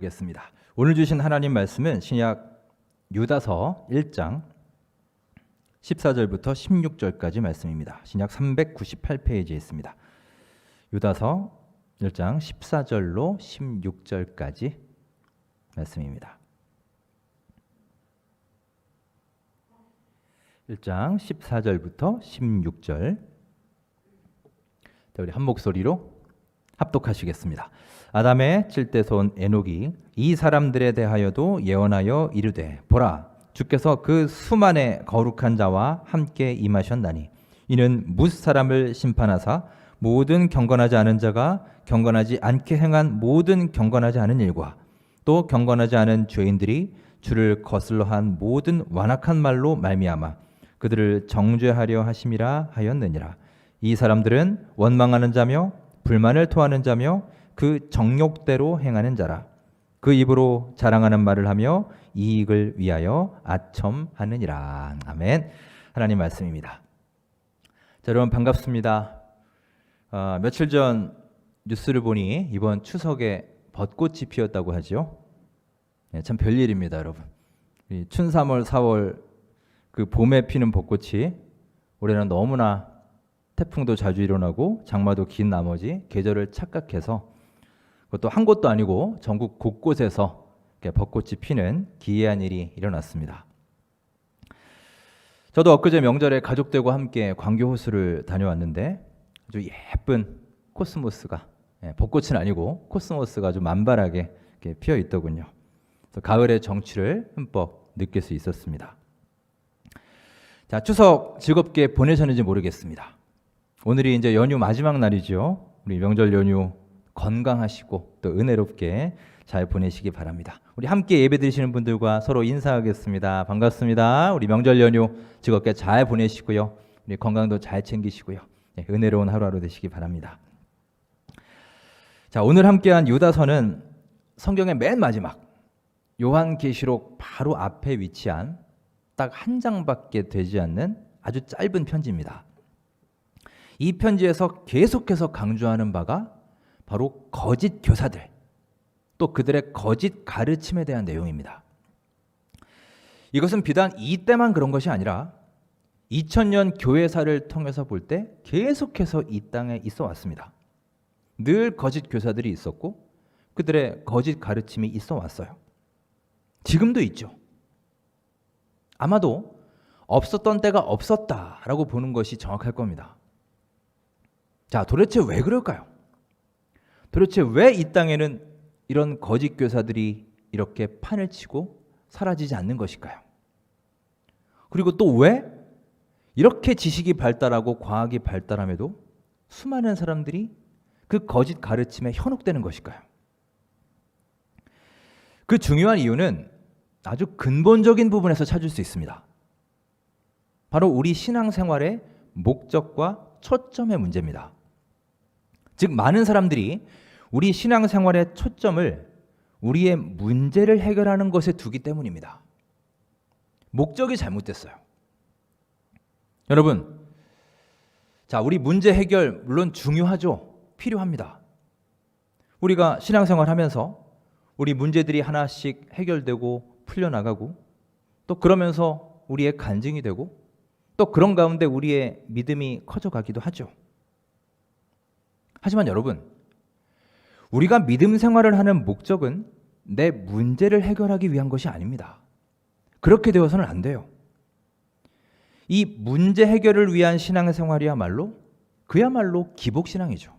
보겠습니다. 오늘 주신 하나님 말씀은 신약 유다서 1장 14절부터 16절까지 말씀입니다. 신약 398페이지에 있습니다. 유다서 1장 14절로 16절까지 말씀입니다. 1장 14절부터 16절. 우리 한 목소리로 합독하시겠습니다. 아담의 7대 손 에녹이 이 사람들에 대하여도 예언하여 이르되 보라 주께서 그 수만의 거룩한 자와 함께 임하셨나니 이는 뭇 사람을 심판하사 모든 경건하지 않은 자가 경건하지 않게 행한 모든 경건하지 않은 일과 또 경건하지 않은 죄인들이 주를 거슬러 한 모든 완악한 말로 말미암아 그들을 정죄하려 하심이라 하였느니라. 이 사람들은 원망하는 자며 불만을 토하는 자며 그 정욕대로 행하는 자라. 그 입으로 자랑하는 말을 하며 이익을 위하여 아첨하느니라. 아멘. 하나님 말씀입니다. 자, 여러분 반갑습니다. 며칠 전 뉴스를 보니 이번 추석에 벚꽃이 피었다고 하죠. 네, 참 별일입니다, 여러분. 춘3월, 4월 그 봄에 피는 벚꽃이 올해는 너무나 태풍도 자주 일어나고 장마도 긴 나머지 계절을 착각해서 그것도 한 곳도 아니고 전국 곳곳에서 벚꽃이 피는 기이한 일이 일어났습니다. 저도 엊그제 명절에 가족들과 함께 광교 호수를 다녀왔는데 아주 예쁜 코스모스가, 벚꽃은 아니고 코스모스가 아주 만발하게 피어 있더군요. 그래서 가을의 정취를 흠뻑 느낄 수 있었습니다. 자, 추석 즐겁게 보내셨는지 모르겠습니다. 오늘이 이제 연휴 마지막 날이죠. 우리 명절 연휴 건강하시고 또 은혜롭게 잘 보내시기 바랍니다. 우리 함께 예배 드리시는 분들과 서로 인사하겠습니다. 반갑습니다. 우리 명절 연휴 즐겁게 잘 보내시고요. 우리 건강도 잘 챙기시고요. 네, 은혜로운 하루하루 되시기 바랍니다. 자, 오늘 함께한 유다서는 성경의 맨 마지막 요한계시록 바로 앞에 위치한 딱 한 장밖에 되지 않는 아주 짧은 편지입니다. 이 편지에서 계속해서 강조하는 바가 바로 거짓 교사들, 또 그들의 거짓 가르침에 대한 내용입니다. 이것은 비단 이때만 그런 것이 아니라 2000년 교회사를 통해서 볼 때 계속해서 이 땅에 있어 왔습니다. 늘 거짓 교사들이 있었고 그들의 거짓 가르침이 있어 왔어요. 지금도 있죠. 아마도 없었던 때가 없었다라고 보는 것이 정확할 겁니다. 자, 도대체 왜 그럴까요? 도대체 왜 이 땅에는 이런 거짓 교사들이 이렇게 판을 치고 사라지지 않는 것일까요? 그리고 또 왜 이렇게 지식이 발달하고 과학이 발달함에도 수많은 사람들이 그 거짓 가르침에 현혹되는 것일까요? 그 중요한 이유는 아주 근본적인 부분에서 찾을 수 있습니다. 바로 우리 신앙생활의 목적과 초점의 문제입니다. 즉 많은 사람들이 우리 신앙생활의 초점을 우리의 문제를 해결하는 것에 두기 때문입니다. 목적이 잘못됐어요. 여러분, 자, 우리 문제 해결 물론 중요하죠. 필요합니다. 우리가 신앙생활 하면서 우리 문제들이 하나씩 해결되고 풀려나가고 또 그러면서 우리의 간증이 되고 또 그런 가운데 우리의 믿음이 커져가기도 하죠. 하지만 여러분, 우리가 믿음 생활을 하는 목적은 내 문제를 해결하기 위한 것이 아닙니다. 그렇게 되어서는 안 돼요. 이 문제 해결을 위한 신앙생활이야말로 그야말로 기복신앙이죠.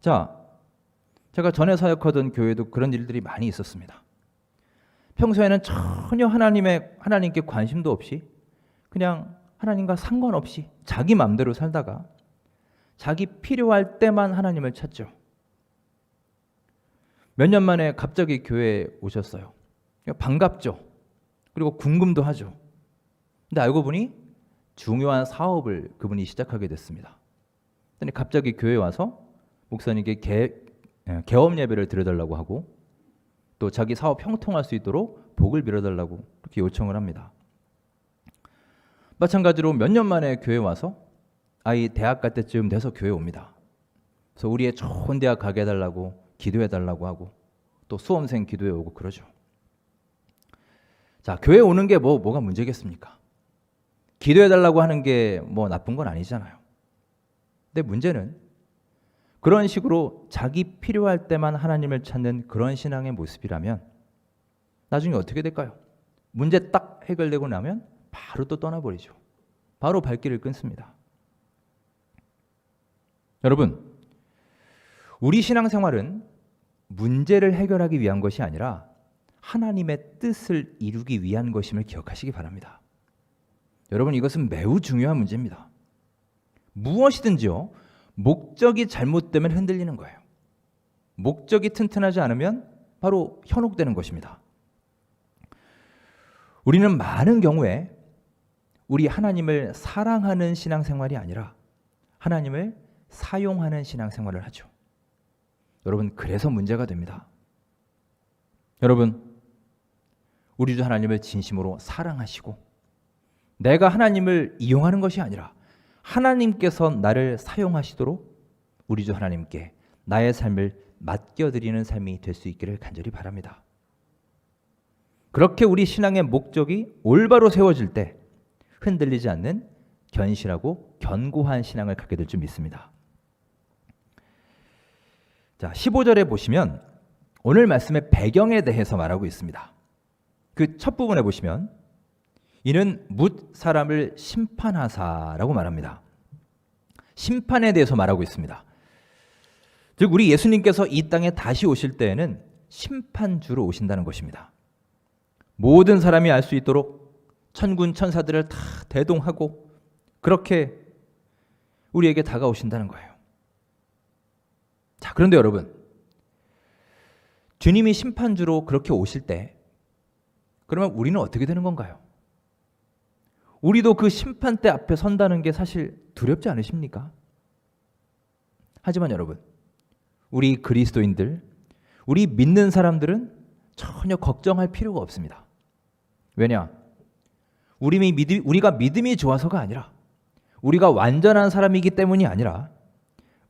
자, 제가 전에 사역하던 교회도 그런 일들이 많이 있었습니다. 평소에는 전혀 하나님께 관심도 없이 그냥 하나님과 상관없이 자기 마음대로 살다가 자기 필요할 때만 하나님을 찾죠. 몇 년 만에 갑자기 교회에 오셨어요. 반갑죠. 그리고 궁금도 하죠. 근데 알고 보니 중요한 사업을 그분이 시작하게 됐습니다. 근데 갑자기 교회에 와서 목사님께 개업 예배를 드려달라고 하고 또 자기 사업 형통할 수 있도록 복을 빌어달라고 그렇게 요청을 합니다. 마찬가지로 몇 년 만에 교회에 와서 아이 대학 갈 때쯤 돼서 교회에 옵니다. 그래서 우리의 좋은 대학 가게 해달라고 기도해달라고 하고 또 수험생 기도에 오고 그러죠. 자, 교회 오는 게 뭐가 문제겠습니까? 기도해달라고 하는 게 뭐 나쁜 건 아니잖아요. 근데 문제는 그런 식으로 자기 필요할 때만 하나님을 찾는 그런 신앙의 모습이라면 나중에 어떻게 될까요? 문제 딱 해결되고 나면 바로 또 떠나버리죠. 바로 발길을 끊습니다. 여러분, 우리 신앙생활은 문제를 해결하기 위한 것이 아니라 하나님의 뜻을 이루기 위한 것임을 기억하시기 바랍니다. 여러분, 이것은 매우 중요한 문제입니다. 무엇이든지요, 목적이 잘못되면 흔들리는 거예요. 목적이 튼튼하지 않으면 바로 현혹되는 것입니다. 우리는 많은 경우에 우리 하나님을 사랑하는 신앙생활이 아니라 하나님을 사용하는 신앙생활을 하죠. 여러분, 그래서 문제가 됩니다. 여러분, 우리 주 하나님을 진심으로 사랑하시고 내가 하나님을 이용하는 것이 아니라 하나님께서 나를 사용하시도록 우리 주 하나님께 나의 삶을 맡겨드리는 삶이 될 수 있기를 간절히 바랍니다. 그렇게 우리 신앙의 목적이 올바로 세워질 때 흔들리지 않는 견실하고 견고한 신앙을 갖게 될 줄 믿습니다. 자, 15절에 보시면 오늘 말씀의 배경에 대해서 말하고 있습니다. 그 첫 부분에 보시면 이는 뭇 사람을 심판하사라고 말합니다. 심판에 대해서 말하고 있습니다. 즉 우리 예수님께서 이 땅에 다시 오실 때에는 심판주로 오신다는 것입니다. 모든 사람이 알 수 있도록 천군 천사들을 다 대동하고 그렇게 우리에게 다가오신다는 거예요. 자, 그런데 여러분, 주님이 심판주로 그렇게 오실 때 그러면 우리는 어떻게 되는 건가요? 우리도 그 심판대 앞에 선다는 게 사실 두렵지 않으십니까? 하지만 여러분, 우리 그리스도인들, 우리 믿는 사람들은 전혀 걱정할 필요가 없습니다. 왜냐? 우리가 믿음이 좋아서가 아니라 우리가 완전한 사람이기 때문이 아니라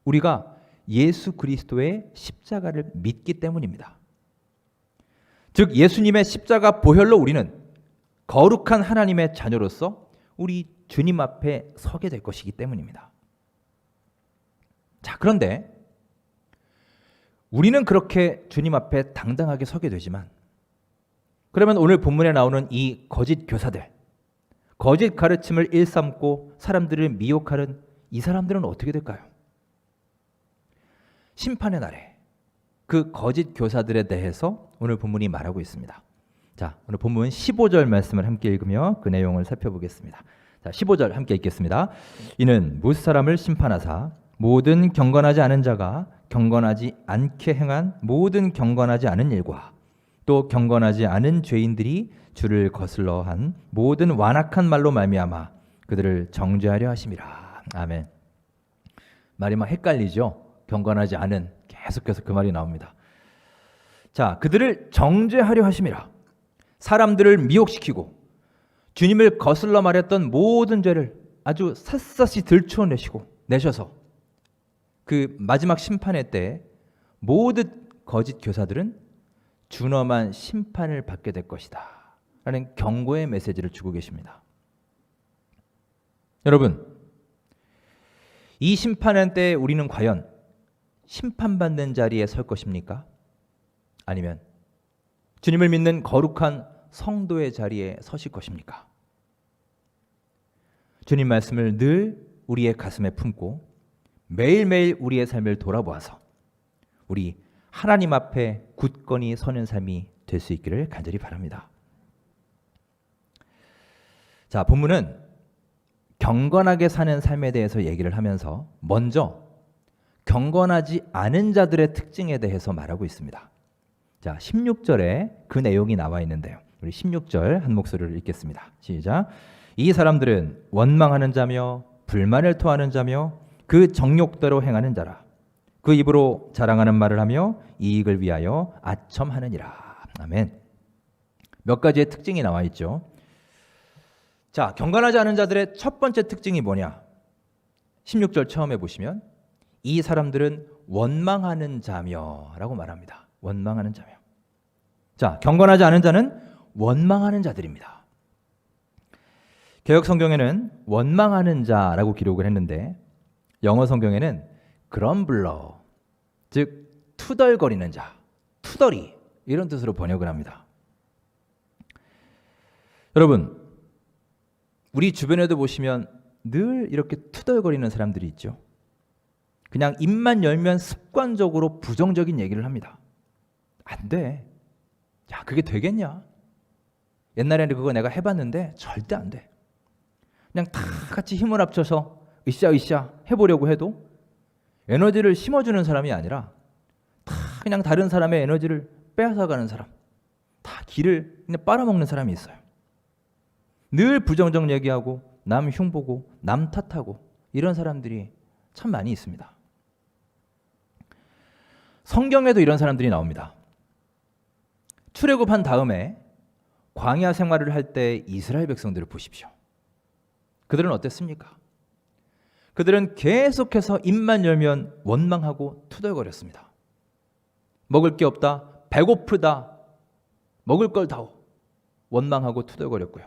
우리가 예수 그리스도의 십자가를 믿기 때문입니다. 즉 예수님의 십자가 보혈로 우리는 거룩한 하나님의 자녀로서 우리 주님 앞에 서게 될 것이기 때문입니다. 자, 그런데 우리는 그렇게 주님 앞에 당당하게 서게 되지만 그러면 오늘 본문에 나오는 이 거짓 교사들, 거짓 가르침을 일삼고 사람들을 미혹하는 이 사람들은 어떻게 될까요? 심판의 날에 그 거짓 교사들에 대해서 오늘 본문이 말하고 있습니다. 자, 오늘 본문 15절 말씀을 함께 읽으며 그 내용을 살펴보겠습니다. 자, 15절 함께 읽겠습니다. 이는 뭇 사람을 심판하사 모든 경건하지 않은 자가 경건하지 않게 행한 모든 경건하지 않은 일과 또 경건하지 않은 죄인들이 주를 거슬러 한 모든 완악한 말로 말미암아 그들을 정죄하려 하심이라. 아멘. 말이 막 헷갈리죠? 경건하지 않은, 계속해서 그 말이 나옵니다. 자, 그들을 정죄하려 하심이라. 사람들을 미혹시키고 주님을 거슬러 말했던 모든 죄를 아주 샅샅이 내셔서 그 마지막 심판의 때 모든 거짓 교사들은 준엄한 심판을 받게 될 것이다 라는 경고의 메시지를 주고 계십니다. 여러분, 이 심판의 때 우리는 과연 심판받는 자리에 설 것입니까? 아니면 주님을 믿는 거룩한 성도의 자리에 서실 것입니까? 주님 말씀을 늘 우리의 가슴에 품고 매일매일 우리의 삶을 돌아보아서 우리 하나님 앞에 굳건히 서는 삶이 될 수 있기를 간절히 바랍니다. 자, 본문은 경건하게 사는 삶에 대해서 얘기를 하면서 먼저 경건하지 않은 자들의 특징에 대해서 말하고 있습니다. 자, 16절에 그 내용이 나와 있는데요. 우리 16절 한 목소리를 읽겠습니다. 시작. 이 사람들은 원망하는 자며 불만을 토하는 자며 그 정욕대로 행하는 자라. 그 입으로 자랑하는 말을 하며 이익을 위하여 아첨하느니라. 아멘. 몇 가지의 특징이 나와 있죠. 자, 경건하지 않은 자들의 첫 번째 특징이 뭐냐? 16절 처음에 보시면 이 사람들은 원망하는 자며 라고 말합니다. 원망하는 자며. 자, 경건하지 않은 자는 원망하는 자들입니다. 개역 성경에는 원망하는 자라고 기록을 했는데 영어 성경에는 그럼블러, 즉 투덜거리는 자, 투덜이 이런 뜻으로 번역을 합니다. 여러분, 우리 주변에도 보시면 늘 이렇게 투덜거리는 사람들이 있죠. 그냥 입만 열면 습관적으로 부정적인 얘기를 합니다. 안 돼. 야, 그게 되겠냐? 옛날에는 그거 내가 해봤는데 절대 안 돼. 그냥 다 같이 힘을 합쳐서 으쌰으쌰 해보려고 해도 에너지를 심어주는 사람이 아니라 다 그냥 다른 사람의 에너지를 빼앗아가는 사람, 다 기를 그냥 빨아먹는 사람이 있어요. 늘 부정적 얘기하고 남 흉보고 남 탓하고 이런 사람들이 참 많이 있습니다. 성경에도 이런 사람들이 나옵니다. 출애굽한 다음에 광야 생활을 할 때 이스라엘 백성들을 보십시오. 그들은 어땠습니까? 그들은 계속해서 입만 열면 원망하고 투덜거렸습니다. 먹을 게 없다, 배고프다, 먹을 걸 다오, 원망하고 투덜거렸고요.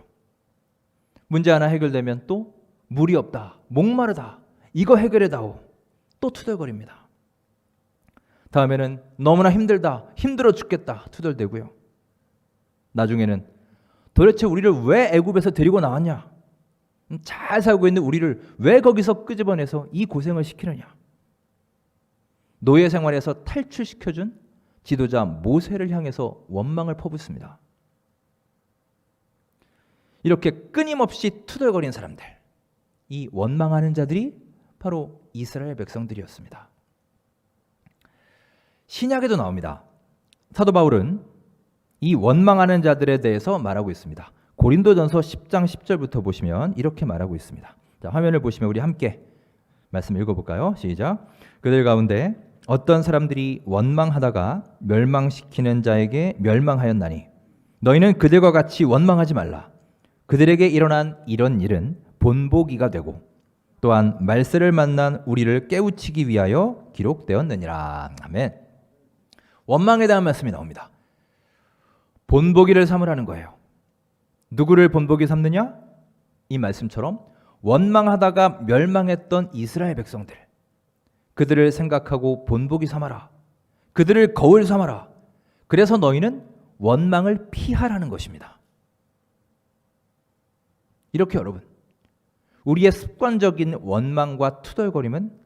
문제 하나 해결되면 또 물이 없다, 목마르다, 이거 해결해다오, 또 투덜거립니다. 다음에는 너무나 힘들다, 힘들어 죽겠다, 투덜대고요. 나중에는 도대체 우리를 왜 애굽에서 데리고 나왔냐? 잘 살고 있는 우리를 왜 거기서 끄집어내서 이 고생을 시키느냐? 노예 생활에서 탈출시켜준 지도자 모세를 향해서 원망을 퍼붓습니다. 이렇게 끊임없이 투덜거린 사람들, 이 원망하는 자들이 바로 이스라엘 백성들이었습니다. 신약에도 나옵니다. 사도 바울은 이 원망하는 자들에 대해서 말하고 있습니다. 고린도전서 10장 10절부터 보시면 이렇게 말하고 있습니다. 자, 화면을 보시면 우리 함께 말씀 읽어볼까요? 시작. 그들 가운데 어떤 사람들이 원망하다가 멸망시키는 자에게 멸망하였나니 너희는 그들과 같이 원망하지 말라. 그들에게 일어난 이런 일은 본보기가 되고 또한 말세를 만난 우리를 깨우치기 위하여 기록되었느니라. 아멘. 원망에 대한 말씀이 나옵니다. 본보기를 삼으라는 거예요. 누구를 본보기 삼느냐? 이 말씀처럼 원망하다가 멸망했던 이스라엘 백성들, 그들을 생각하고 본보기 삼아라. 그들을 거울 삼아라. 그래서 너희는 원망을 피하라는 것입니다. 이렇게 여러분, 우리의 습관적인 원망과 투덜거림은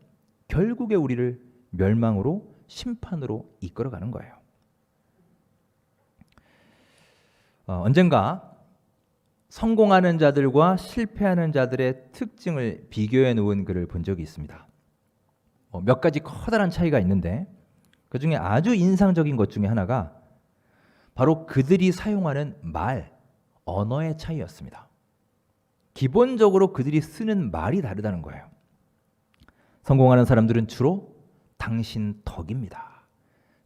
결국에 우리를 멸망으로, 심판으로 이끌어가는 거예요. 언젠가 성공하는 자들과 실패하는 자들의 특징을 비교해 놓은 글을 본 적이 있습니다. 몇 가지 커다란 차이가 있는데 그 중에 아주 인상적인 것 중에 하나가 바로 그들이 사용하는 말, 언어의 차이였습니다. 기본적으로 그들이 쓰는 말이 다르다는 거예요. 성공하는 사람들은 주로 당신 덕입니다.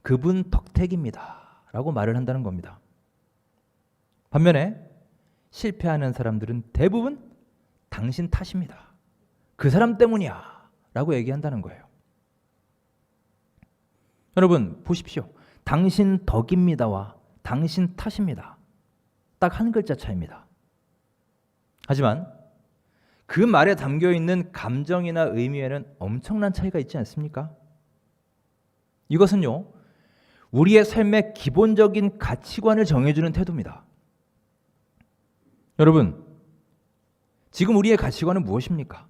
그분 덕택입니다. 라고 말을 한다는 겁니다. 반면에 실패하는 사람들은 대부분 당신 탓입니다. 그 사람 때문이야. 라고 얘기한다는 거예요. 여러분 보십시오. 당신 덕입니다와 당신 탓입니다. 딱 한 글자 차이입니다. 하지만 그 말에 담겨있는 감정이나 의미에는 엄청난 차이가 있지 않습니까? 이것은요, 우리의 삶의 기본적인 가치관을 정해주는 태도입니다. 여러분, 지금 우리의 가치관은 무엇입니까?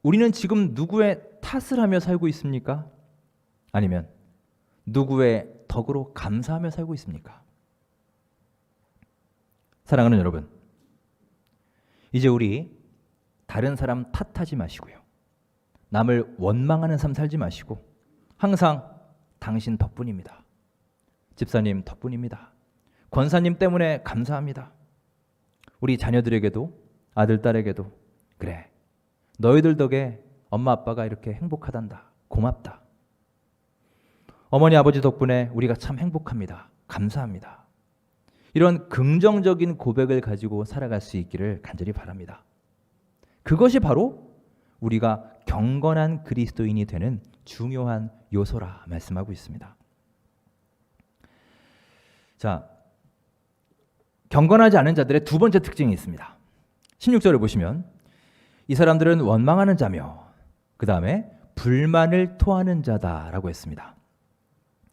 우리는 지금 누구의 탓을 하며 살고 있습니까? 아니면 누구의 덕으로 감사하며 살고 있습니까? 사랑하는 여러분, 이제 우리 다른 사람 탓하지 마시고요. 남을 원망하는 삶 살지 마시고 항상 당신 덕분입니다. 집사님 덕분입니다. 권사님 때문에 감사합니다. 우리 자녀들에게도, 아들, 딸에게도 그래, 너희들 덕에 엄마 아빠가 이렇게 행복하단다. 고맙다. 어머니 아버지 덕분에 우리가 참 행복합니다. 감사합니다. 이런 긍정적인 고백을 가지고 살아갈 수 있기를 간절히 바랍니다. 그것이 바로 우리가 경건한 그리스도인이 되는 중요한 요소라 말씀하고 있습니다. 자, 경건하지 않은 자들의 두 번째 특징이 있습니다. 16절을 보시면 이 사람들은 원망하는 자며 그 다음에 불만을 토하는 자다라고 했습니다.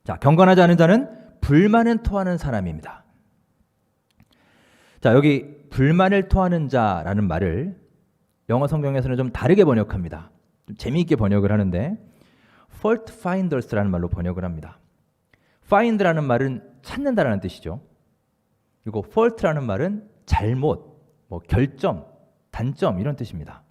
자, 경건하지 않은 자는 불만을 토하는 사람입니다. 자, 여기 불만을 토하는 자라는 말을 영어 성경에서는 좀 다르게 번역합니다. 좀 재미있게 번역을 하는데 fault finders라는 말로 번역을 합니다. find라는 말은 찾는다라는 뜻이죠. 그리고 fault라는 말은 잘못, 결점, 단점 이런 뜻입니다.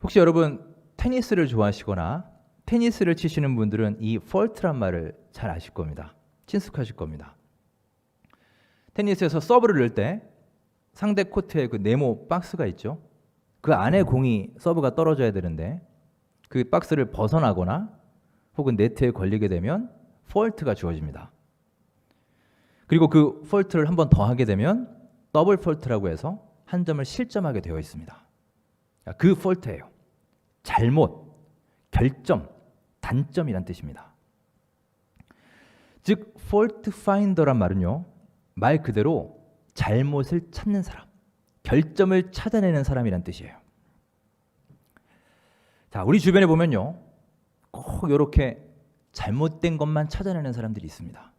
혹시 여러분 테니스를 좋아하시거나 테니스를 치시는 분들은 이 fault란 말을 잘 아실 겁니다. 친숙하실 겁니다. 테니스에서 서브를 넣을 때 상대 코트에 그 네모 박스가 있죠. 그 안에 공이 서브가 떨어져야 되는데 그 박스를 벗어나거나 혹은 네트에 걸리게 되면 fault가 주어집니다. 그리고 그 fault를 한 번 더 하게 되면 더블 fault라고 해서 한 점을 실점하게 되어 있습니다. 그 fault예요. 잘못, 결점, 단점이란 뜻입니다. 즉 fault finder란 말은요, 말 그대로 잘못을 찾는 사람, 결점을 찾아내는 사람이란 뜻이에요. 자, 우리 주변에 보면요, 꼭 이렇게 잘못된 것만 찾아내는 사람들이 있습니다.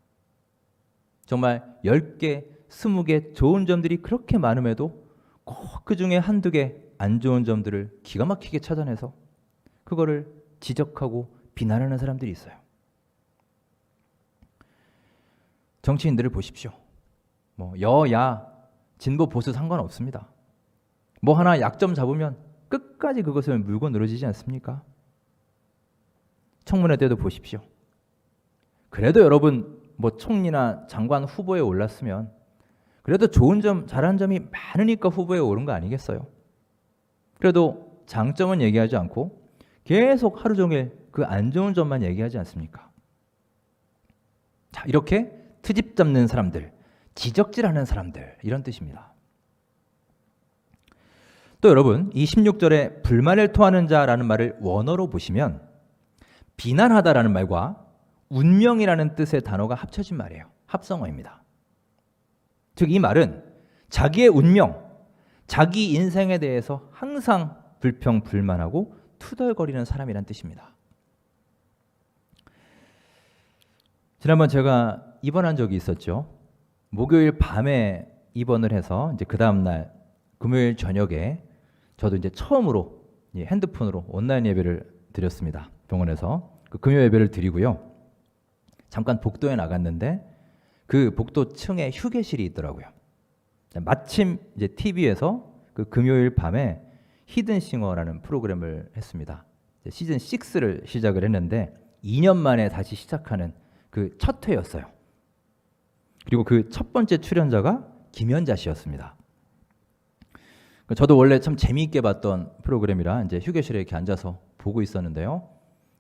정말 10개, 20개 좋은 점들이 그렇게 많음에도 꼭 그 중에 한두 개 안 좋은 점들을 기가 막히게 찾아내서 그거를 지적하고 비난하는 사람들이 있어요. 정치인들을 보십시오. 여야, 진보, 보수 상관없습니다. 뭐 하나 약점 잡으면 끝까지 그것을 물고 늘어지지 않습니까? 청문회 때도 보십시오. 그래도 여러분 총리나 장관 후보에 올랐으면 그래도 좋은 점, 잘한 점이 많으니까 후보에 오른 거 아니겠어요? 그래도 장점은 얘기하지 않고 계속 하루 종일 그 안 좋은 점만 얘기하지 않습니까? 자, 이렇게 트집 잡는 사람들, 지적질하는 사람들 이런 뜻입니다. 또 여러분, 이 16절에 불만을 토하는 자라는 말을 원어로 보시면 비난하다라는 말과 운명이라는 뜻의 단어가 합쳐진 말이에요. 합성어입니다. 즉 이 말은 자기의 운명, 자기 인생에 대해서 항상 불평불만하고 투덜거리는 사람이란 뜻입니다. 지난번 제가 입원한 적이 있었죠. 목요일 밤에 입원을 해서 이제 그 다음 날 금요일 저녁에 저도 이제 처음으로 핸드폰으로 온라인 예배를 드렸습니다. 병원에서 그 금요 예배를 드리고요. 잠깐 복도에 나갔는데 그 복도 층에 휴게실이 있더라고요. 마침 이제 TV에서 그 금요일 밤에 히든싱어라는 프로그램을 했습니다. 시즌 6를 시작을 했는데 2년 만에 다시 시작하는 그 첫 회였어요. 그리고 그 첫 번째 출연자가 김연자 씨였습니다. 저도 원래 참 재미있게 봤던 프로그램이라 이제 휴게실에 이렇게 앉아서 보고 있었는데요.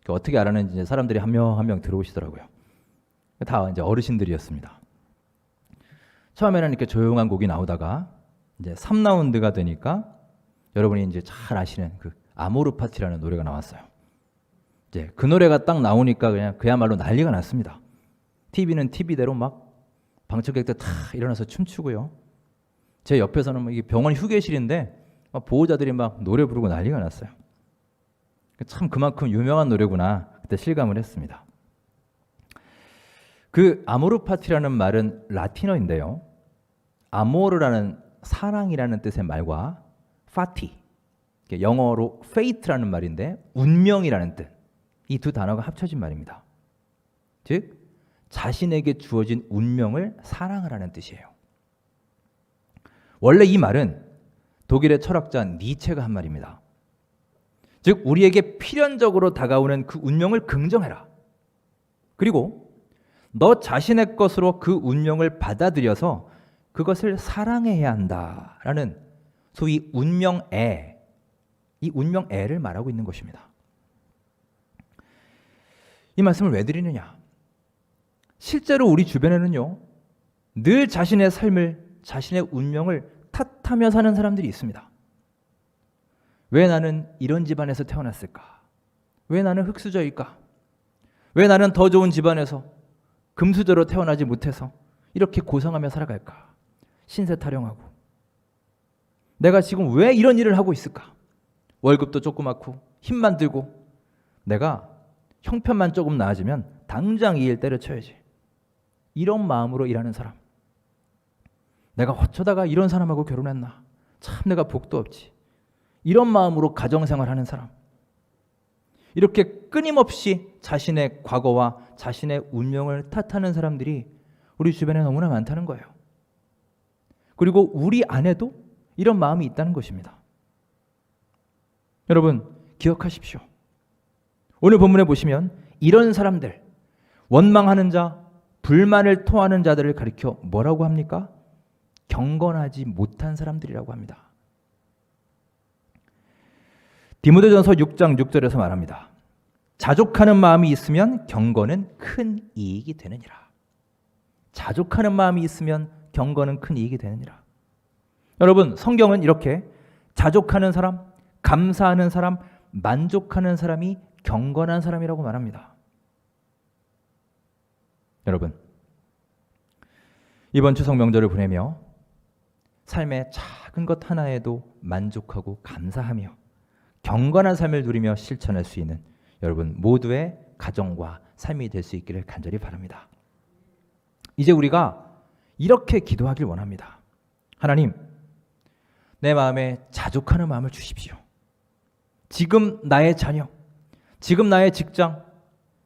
어떻게 알았는지 이제 사람들이 한 명 한 명 들어오시더라고요. 다 이제 어르신들이었습니다. 처음에는 이렇게 조용한 곡이 나오다가 이제 3라운드가 되니까 여러분이 이제 잘 아시는 그 아모르 파티라는 노래가 나왔어요. 이제 그 노래가 딱 나오니까 그냥 그야말로 난리가 났습니다. TV는 TV대로 막 방청객들 다 일어나서 춤추고요. 제 옆에서는 이게 병원 휴게실인데 막 보호자들이 막 노래 부르고 난리가 났어요. 참 그만큼 유명한 노래구나 그때 실감을 했습니다. 그 아모르 파티라는 말은 라틴어인데요. 아모르라는 사랑이라는 뜻의 말과 파티, 영어로 fate라는 말인데 운명이라는 뜻, 이 두 단어가 합쳐진 말입니다. 즉 자신에게 주어진 운명을 사랑하라는 뜻이에요. 원래 이 말은 독일의 철학자 니체가 한 말입니다. 즉 우리에게 필연적으로 다가오는 그 운명을 긍정해라. 그리고 너 자신의 것으로 그 운명을 받아들여서 그것을 사랑해야 한다라는 소위 운명애, 이 운명애를 말하고 있는 것입니다. 이 말씀을 왜 드리느냐? 실제로 우리 주변에는요, 늘 자신의 삶을, 자신의 운명을 탓하며 사는 사람들이 있습니다. 왜 나는 이런 집안에서 태어났을까? 왜 나는 흙수저일까? 왜 나는 더 좋은 집안에서, 금수저로 태어나지 못해서 이렇게 고생하며 살아갈까? 신세 타령하고. 내가 지금 왜 이런 일을 하고 있을까? 월급도 조그맣고 힘만 들고 내가 형편만 조금 나아지면 당장 이 일 때려쳐야지. 이런 마음으로 일하는 사람. 내가 어쩌다가 이런 사람하고 결혼했나? 참 내가 복도 없지. 이런 마음으로 가정생활하는 사람. 이렇게 끊임없이 자신의 과거와 자신의 운명을 탓하는 사람들이 우리 주변에 너무나 많다는 거예요. 그리고 우리 안에도 이런 마음이 있다는 것입니다. 여러분 기억하십시오. 오늘 본문에 보시면 이런 사람들, 원망하는 자, 불만을 토하는 자들을 가리켜 뭐라고 합니까? 경건하지 못한 사람들이라고 합니다. 디모데전서 6장 6절에서 말합니다. 자족하는 마음이 있으면 경건은 큰 이익이 되느니라. 자족하는 마음이 있으면 경건은 큰 이익이 되느니라. 여러분 성경은 이렇게 자족하는 사람, 감사하는 사람, 만족하는 사람이 경건한 사람이라고 말합니다. 여러분 이번 추석 명절을 보내며 삶의 작은 것 하나에도 만족하고 감사하며 경건한 삶을 누리며 실천할 수 있는 여러분 모두의 가정과 삶이 될 수 있기를 간절히 바랍니다. 이제 우리가 이렇게 기도하길 원합니다. 하나님, 내 마음에 자족하는 마음을 주십시오. 지금 나의 자녀, 지금 나의 직장,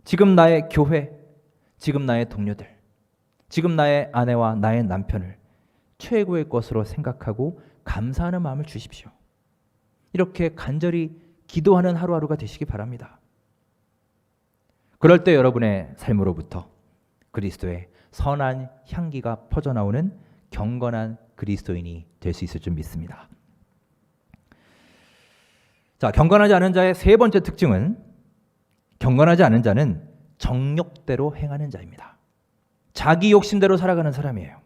지금 나의 교회, 지금 나의 동료들, 지금 나의 아내와 나의 남편을 최고의 것으로 생각하고 감사하는 마음을 주십시오. 이렇게 간절히 기도하는 하루하루가 되시기 바랍니다. 그럴 때 여러분의 삶으로부터 그리스도의 선한 향기가 퍼져나오는 경건한 그리스도인이 될 수 있을 줄 믿습니다. 자, 경건하지 않은 자의 세 번째 특징은 경건하지 않은 자는 정욕대로 행하는 자입니다. 자기 욕심대로 살아가는 사람이에요.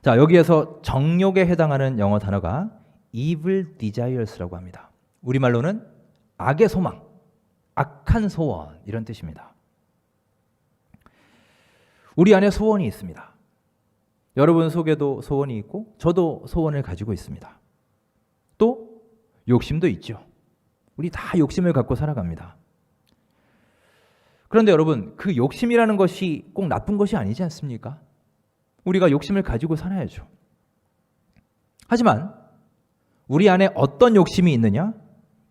자, 여기에서 정욕에 해당하는 영어 단어가 evil desires라고 합니다. 우리말로는 악의 소망, 악한 소원 이런 뜻입니다. 우리 안에 소원이 있습니다. 여러분 속에도 소원이 있고 저도 소원을 가지고 있습니다. 또 욕심도 있죠. 우리 다 욕심을 갖고 살아갑니다. 그런데 여러분 그 욕심이라는 것이 꼭 나쁜 것이 아니지 않습니까? 우리가 욕심을 가지고 살아야죠. 하지만 우리 안에 어떤 욕심이 있느냐?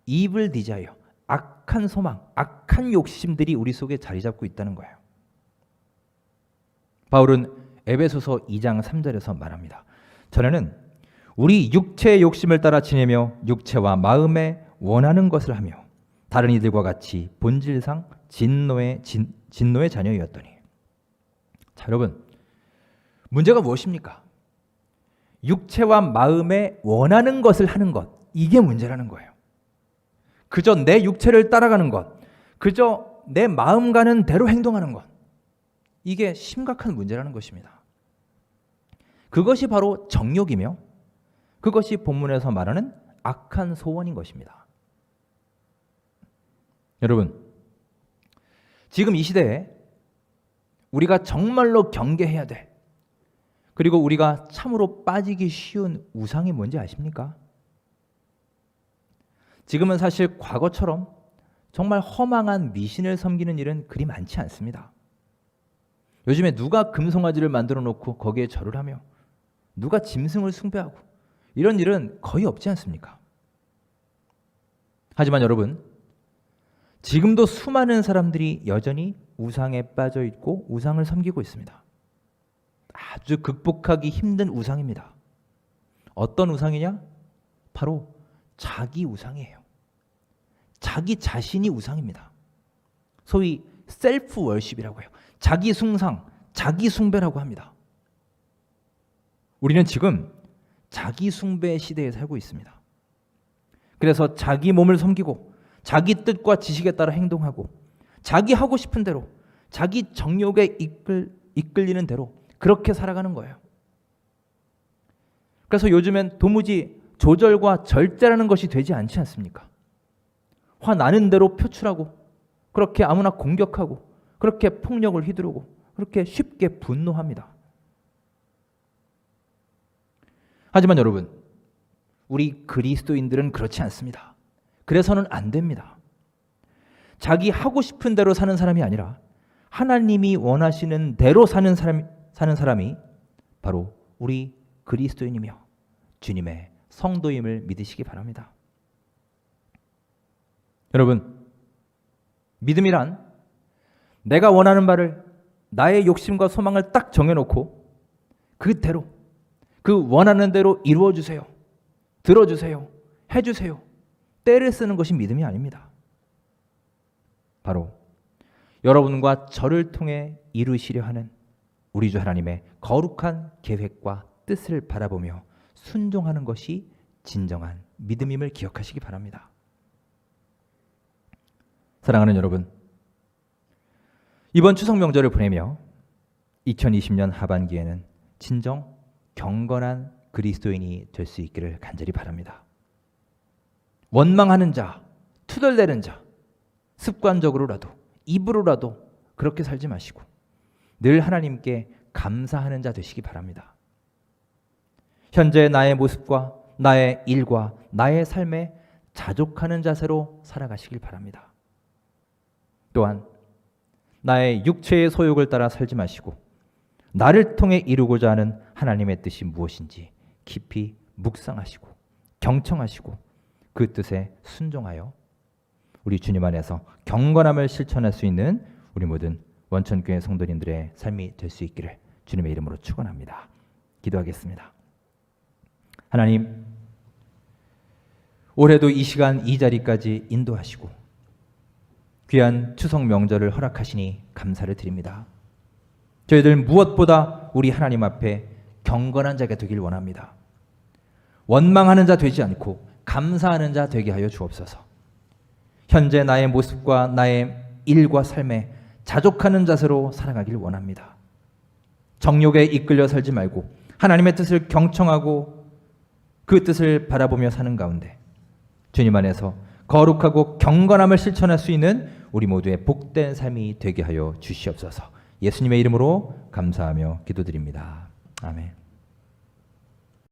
evil desire, 악한 소망, 악한 욕심들이 우리 속에 자리 잡고 있다는 거예요. 바울은 에베소서 2장 3절에서 말합니다. 전에는 우리 육체의 욕심을 따라 지내며 육체와 마음에 원하는 것을 하며 다른 이들과 같이 본질상 진노의 자녀였더니. 자, 여러분 문제가 무엇입니까? 육체와 마음에 원하는 것을 하는 것, 이게 문제라는 거예요. 그저 내 육체를 따라가는 것, 그저 내 마음 가는 대로 행동하는 것, 이게 심각한 문제라는 것입니다. 그것이 바로 정욕이며 그것이 본문에서 말하는 악한 소원인 것입니다. 여러분, 지금 이 시대에 우리가 정말로 경계해야 돼. 그리고 우리가 참으로 빠지기 쉬운 우상이 뭔지 아십니까? 지금은 사실 과거처럼 정말 허망한 미신을 섬기는 일은 그리 많지 않습니다. 요즘에 누가 금송아지를 만들어 놓고 거기에 절을 하며 누가 짐승을 숭배하고 이런 일은 거의 없지 않습니까? 하지만 여러분, 지금도 수많은 사람들이 여전히 우상에 빠져 있고 우상을 섬기고 있습니다. 아주 극복하기 힘든 우상입니다. 어떤 우상이냐? 바로 자기 우상이에요. 자기 자신이 우상입니다. 소위 셀프 월십이라고 해요. 자기 숭상, 자기 숭배라고 합니다. 우리는 지금 자기 숭배 시대에 살고 있습니다. 그래서 자기 몸을 섬기고 자기 뜻과 지식에 따라 행동하고 자기 하고 싶은 대로 자기 정욕에 이끌리는 대로 그렇게 살아가는 거예요. 그래서 요즘엔 도무지 조절과 절제라는 것이 되지 않지 않습니까? 화 나는 대로 표출하고 그렇게 아무나 공격하고 그렇게 폭력을 휘두르고 그렇게 쉽게 분노합니다. 하지만 여러분, 우리 그리스도인들은 그렇지 않습니다. 그래서는 안 됩니다. 자기 하고 싶은 대로 사는 사람이 아니라 하나님이 원하시는 대로 사는 사람이 바로 우리 그리스도인이며 주님의 성도임을 믿으시기 바랍니다. 여러분, 믿음이란 내가 원하는 바를 나의 욕심과 소망을 딱 정해놓고 그대로 그 원하는 대로 이루어주세요. 들어주세요. 해주세요. 때를 쓰는 것이 믿음이 아닙니다. 바로 여러분과 저를 통해 이루시려 하는 우리 주 하나님의 거룩한 계획과 뜻을 바라보며 순종하는 것이 진정한 믿음임을 기억하시기 바랍니다. 사랑하는 여러분, 이번 추석 명절을 보내며 2020년 하반기에는 진정 경건한 그리스도인이 될 수 있기를 간절히 바랍니다. 원망하는 자, 투덜대는 자, 습관적으로라도 입으로라도 그렇게 살지 마시고 늘 하나님께 감사하는 자 되시기 바랍니다. 현재 나의 모습과 나의 일과 나의 삶에 자족하는 자세로 살아가시길 바랍니다. 또한 나의 육체의 소욕을 따라 살지 마시고 나를 통해 이루고자 하는 하나님의 뜻이 무엇인지 깊이 묵상하시고 경청하시고 그 뜻에 순종하여 우리 주님 안에서 경건함을 실천할 수 있는 우리 모든 원천교회 성도님들의 삶이 될 수 있기를 주님의 이름으로 축원합니다. 기도하겠습니다. 하나님, 올해도 이 시간 이 자리까지 인도하시고 귀한 추석 명절을 허락하시니 감사를 드립니다. 저희들 무엇보다 우리 하나님 앞에 경건한 자가 되길 원합니다. 원망하는 자 되지 않고 감사하는 자 되게 하여 주옵소서. 현재 나의 모습과 나의 일과 삶에 자족하는 자세로 살아가길 원합니다. 정욕에 이끌려 살지 말고 하나님의 뜻을 경청하고 그 뜻을 바라보며 사는 가운데 주님 안에서 거룩하고 경건함을 실천할 수 있는 우리 모두의 복된 삶이 되게 하여 주시옵소서. 예수님의 이름으로 감사하며 기도드립니다. 아멘.